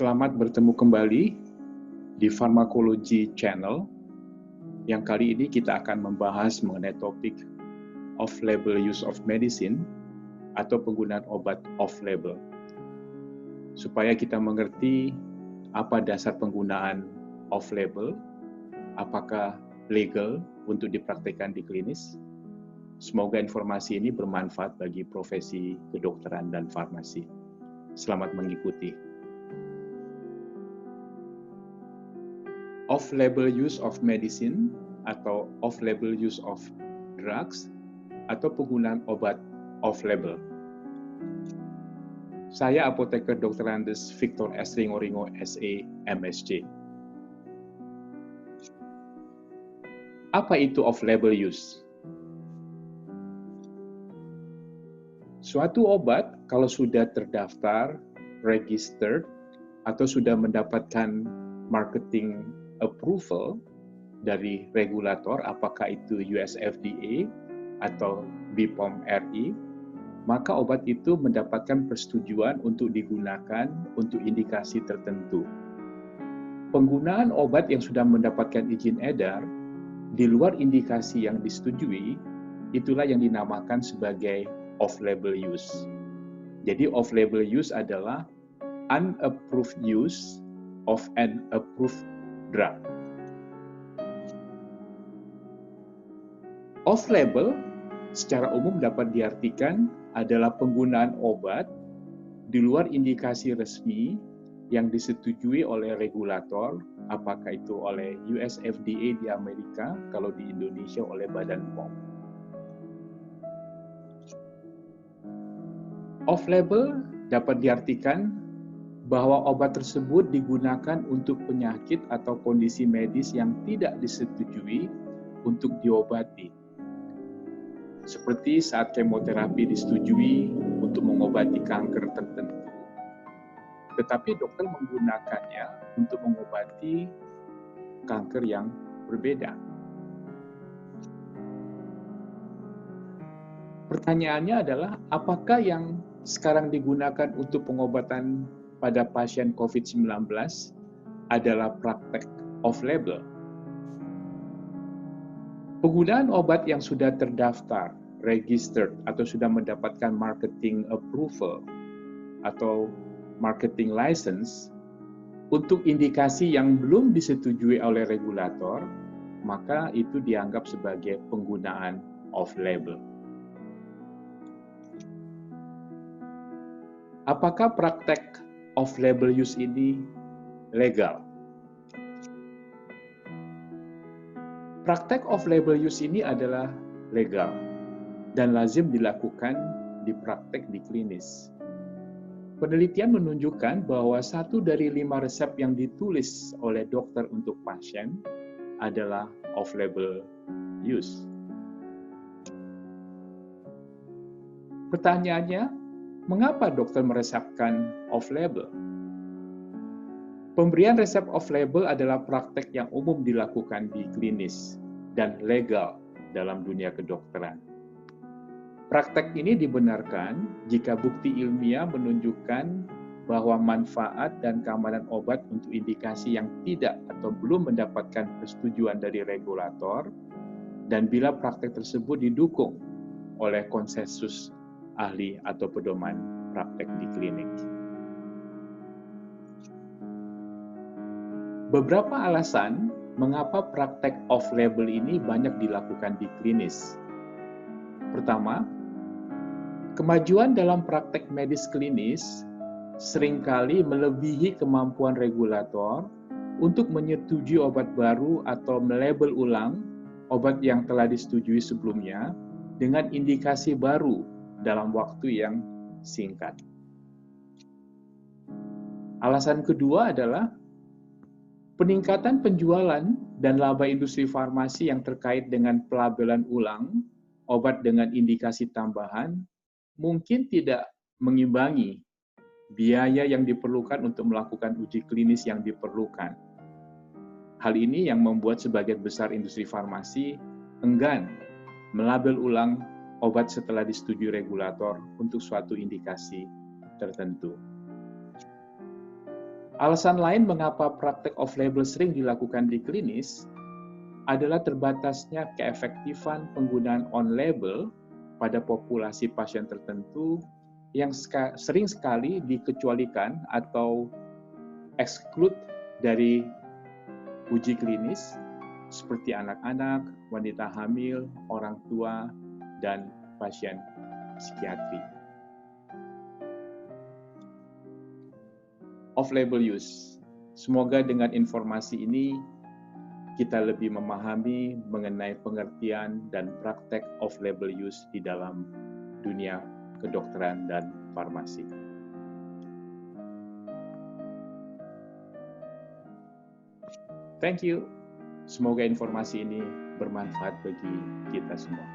Selamat bertemu kembali di Pharmacology Channel, yang kali ini kita akan membahas mengenai topik off-label use of medicine atau penggunaan obat off-label. Supaya kita mengerti apa dasar penggunaan off-label, apakah legal untuk dipraktikkan di klinis. Semoga informasi ini bermanfaat bagi profesi kedokteran dan farmasi. Selamat mengikuti. Off-label use of medicine atau off-label use of drugs atau penggunaan obat off-label. Saya apoteker Dr. Andes Victor S. Ringo, SA, MSc. Apa itu off-label use? Suatu obat kalau sudah terdaftar, registered, atau sudah mendapatkan marketing approval dari regulator, apakah itu US FDA atau BPOM RI, maka obat itu mendapatkan persetujuan untuk digunakan untuk indikasi tertentu. Penggunaan obat yang sudah mendapatkan izin edar di luar indikasi yang disetujui, itulah yang dinamakan sebagai off-label use. Jadi off-label use adalah unapproved use of an approved drug. Off-label secara umum dapat diartikan adalah penggunaan obat di luar indikasi resmi yang disetujui oleh regulator, apakah itu oleh US FDA di Amerika, kalau di Indonesia oleh Badan POM. Off-label dapat diartikan bahwa obat tersebut digunakan untuk penyakit atau kondisi medis yang tidak disetujui untuk diobati. Seperti saat kemoterapi disetujui untuk mengobati kanker tertentu, tetapi dokter menggunakannya untuk mengobati kanker yang berbeda. Pertanyaannya adalah, apakah yang sekarang digunakan untuk pengobatan pada pasien COVID-19 adalah praktek off-label? Penggunaan obat yang sudah terdaftar, registered, atau sudah mendapatkan marketing approval atau marketing license untuk indikasi yang belum disetujui oleh regulator, maka itu dianggap sebagai penggunaan off-label. Apakah praktek off-label use ini legal? Praktek off-label use ini adalah legal dan lazim dilakukan di praktek di klinis. Penelitian menunjukkan bahwa 1 dari 5 resep yang ditulis oleh dokter untuk pasien adalah off-label use. Pertanyaannya, mengapa dokter meresepkan off-label? Pemberian resep off-label adalah praktek yang umum dilakukan di klinis dan legal dalam dunia kedokteran. Praktek ini dibenarkan jika bukti ilmiah menunjukkan bahwa manfaat dan keamanan obat untuk indikasi yang tidak atau belum mendapatkan persetujuan dari regulator, dan bila praktek tersebut didukung oleh konsensus ahli atau pedoman praktek di klinik. Beberapa alasan mengapa praktek off-label ini banyak dilakukan di klinis. Pertama, kemajuan dalam praktek medis klinis seringkali melebihi kemampuan regulator untuk menyetujui obat baru atau melabel ulang obat yang telah disetujui sebelumnya dengan indikasi baru dalam waktu yang singkat. Alasan kedua adalah peningkatan penjualan dan laba industri farmasi yang terkait dengan pelabelan ulang obat dengan indikasi tambahan mungkin tidak mengimbangi biaya yang diperlukan untuk melakukan uji klinis yang diperlukan. Hal ini yang membuat sebagian besar industri farmasi enggan melabel ulang obat setelah disetujui regulator untuk suatu indikasi tertentu. Alasan lain mengapa praktek off-label sering dilakukan di klinis adalah terbatasnya keefektifan penggunaan on-label pada populasi pasien tertentu yang sering sekali dikecualikan atau exclude dari uji klinis, seperti anak-anak, wanita hamil, orang tua, dan pasien psikiatri. Off-label use. Semoga dengan informasi ini kita lebih memahami mengenai pengertian dan praktek off-label use di dalam dunia kedokteran dan farmasi. Thank you. Semoga informasi ini bermanfaat bagi kita semua.